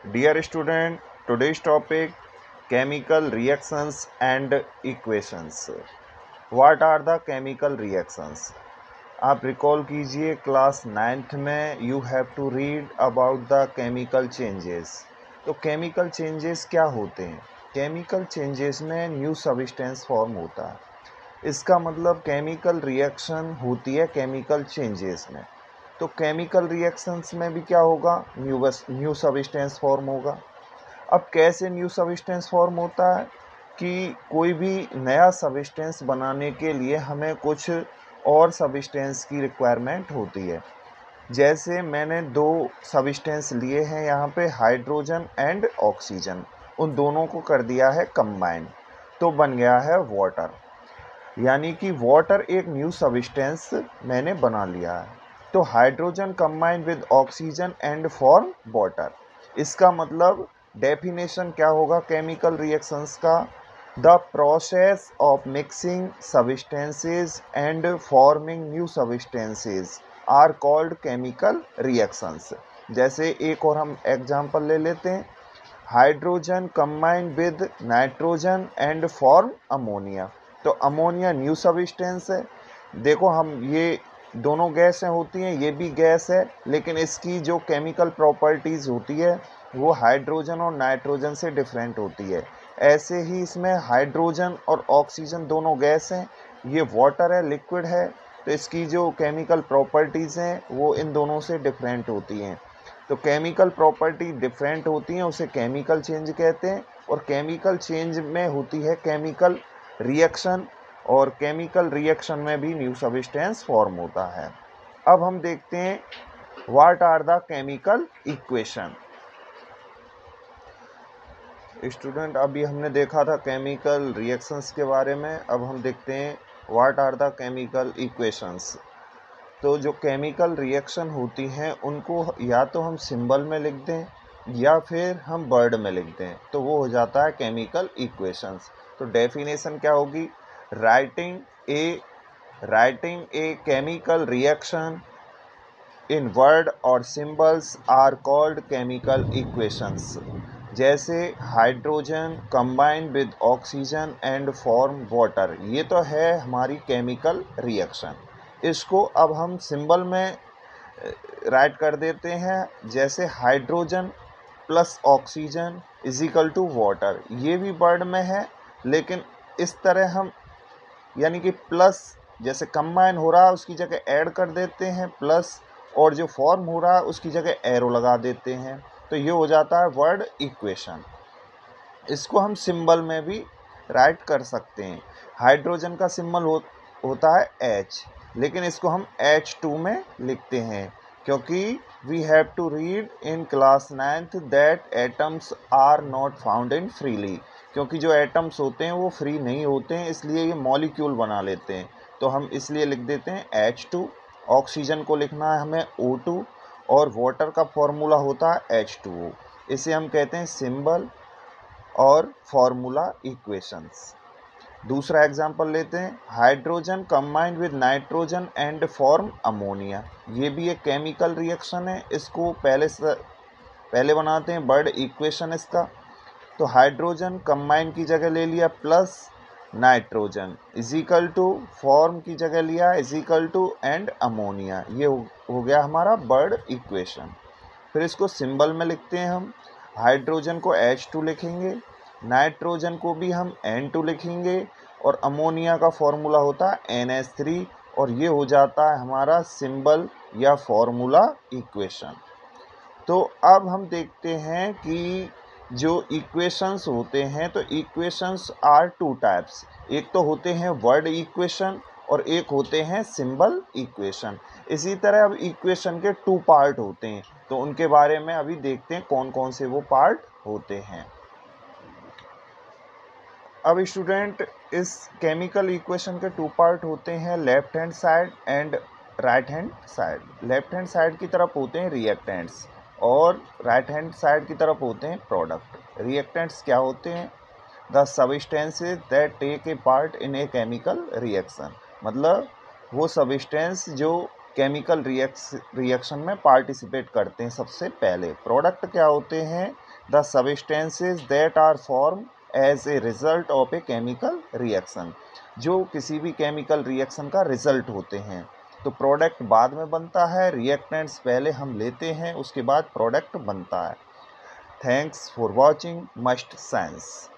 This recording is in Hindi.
Dear student, today's topic chemical reactions and equations. What are the chemical reactions? आप रिकॉल कीजिए क्लास 9th में you have to read about the chemical changes. तो केमिकल चेंजेस क्या होते हैं? केमिकल चेंजेस में न्यू सब्सटेंस फॉर्म होता है। इसका मतलब केमिकल रिएक्शन होती है केमिकल चेंजेस में। तो केमिकल रिएक्शंस में भी क्या होगा? न्यू सब्सटेंस फॉर्म होगा। अब कैसे न्यू सब्सटेंस फॉर्म होता है कि कोई भी नया सब्सटेंस बनाने के लिए हमें कुछ और सब्सटेंस की रिक्वायरमेंट होती है। जैसे मैंने दो सब्सटेंस लिए हैं यहाँ पे, हाइड्रोजन एंड ऑक्सीजन, उन दोनों को कर दिया है कंबाइन, तो बन गया है वाटर। यानी कि वाटर एक न्यू सब्सटेंस मैंने बना लिया है। तो hydrogen combine with oxygen and form water. इसका मतलब डेफिनेशन क्या होगा केमिकल रिएक्शंस का? The process of mixing substances and forming new substances are called chemical reactions. जैसे एक और हम एग्जांपल ले लेते हैं, hydrogen combine with nitrogen and form ammonia. तो अमोनिया न्यू सब्सटेंस है। देखो, हम ये दोनों गैसें होती हैं, ये भी गैस है, लेकिन इसकी जो केमिकल प्रॉपर्टीज़ होती है वो हाइड्रोजन और नाइट्रोजन से डिफरेंट होती है। ऐसे ही इसमें हाइड्रोजन और ऑक्सीजन दोनों गैस हैं, ये वाटर है, लिक्विड है, तो इसकी जो केमिकल प्रॉपर्टीज़ हैं वो इन दोनों से डिफरेंट होती हैं। तो केमिकल प्रॉपर्टी डिफरेंट होती हैं, उसे केमिकल चेंज कहते हैं। और केमिकल चेंज में होती है केमिकल रिएक्शन, और केमिकल रिएक्शन में भी न्यू सब्सटेंस फॉर्म होता है। अब हम देखते हैं what are the chemical equation. Student, अभी हमने देखा था केमिकल रिएक्शंस के बारे में, अब हम देखते हैं what are the chemical equations. तो जो केमिकल रिएक्शन होती हैं उनको या तो हम सिंबल में लिख दें या फिर हम वर्ड में लिख दें, तो वो हो जाता है केमिकल इक्वेशंस। तो डेफिनेशन क्या होगी? Writing a chemical reaction in word और symbols are called chemical equations. जैसे hydrogen combine with oxygen and form water, ये तो है हमारी केमिकल रिएक्शन। इसको अब हम सिंबल में राइट कर देते हैं, जैसे hydrogen plus oxygen is equal to water. ये भी वर्ड में है, लेकिन इस तरह हम, यानी कि प्लस, जैसे कंबाइन हो रहा है उसकी जगह ऐड कर देते हैं प्लस, और जो फॉर्म हो रहा है उसकी जगह एरो लगा देते हैं, तो ये हो जाता है वर्ड इक्वेशन। इसको हम सिंबल में भी राइट कर सकते हैं। हाइड्रोजन का सिंबल होता है H, लेकिन इसको हम H2 में लिखते हैं, क्योंकि we have to read in class 9th that atoms are not found in freely. क्योंकि जो एटम्स होते हैं वो फ्री नहीं होते हैं, इसलिए ये मॉलिक्यूल बना लेते हैं, तो हम इसलिए लिख देते हैं H2। ऑक्सीजन को लिखना है हमें O2, और वाटर का फॉर्मूला होता है H2O। इसे हम कहते हैं सिंबल और फॉर्मूला इक्वेशंस। दूसरा एग्जांपल लेते हैं, hydrogen combined with nitrogen and form ammonia. ये भी एक केमिकल रिएक्शन है, इसको पहले बनाते हैं वर्ड इक्वेशन इसका। तो हाइड्रोजन कंबाइन की जगह ले लिया plus nitrogen is equal to, form की जगह लिया इजिकल टू एंड अमोनिया। ये हो गया हमारा वर्ड इक्वेशन। फिर इसको सिंबल में लिखते हैं हम, हाइड्रोजन को H2 लिखेंगे, नाइट्रोजन को भी हम N2 लिखेंगे, और अमोनिया का फॉर्मूला होता है NH3, और ये हो जाता है हमारा सिंबल या फॉर्मूला इक्वेशन। तो अब हम देखते हैं कि जो इक्वेशंस होते हैं, तो इक्वेशंस आर टू टाइप्स। एक तो होते हैं वर्ड इक्वेशन और एक होते हैं सिंबल इक्वेशन। इसी तरह अब इक्वेशन के टू पार्ट होते हैं, तो उनके बारे में अभी देखते हैं कौन कौन से वो पार्ट होते हैं। अब स्टूडेंट, इस केमिकल इक्वेशन के टू पार्ट होते हैं, left hand side and right hand side. Left hand side की तरफ होते हैं रिएक्टेंट्स और राइट हैंड साइड की तरफ होते हैं प्रोडक्ट। रिएक्टेंट्स क्या होते हैं? The substances that take a part in a chemical reaction. मतलब वो सब्सटेंस जो केमिकल रिएक्शन में पार्टिसिपेट करते हैं सबसे पहले। प्रोडक्ट क्या होते हैं? The substances that are form as a result of a chemical reaction, जो किसी भी केमिकल रिएक्शन का रिजल्ट होते हैं। तो प्रोडक्ट बाद में बनता है, रिएक्टेंट्स पहले हम लेते हैं, उसके बाद प्रोडक्ट बनता है। Thanks for watching must science.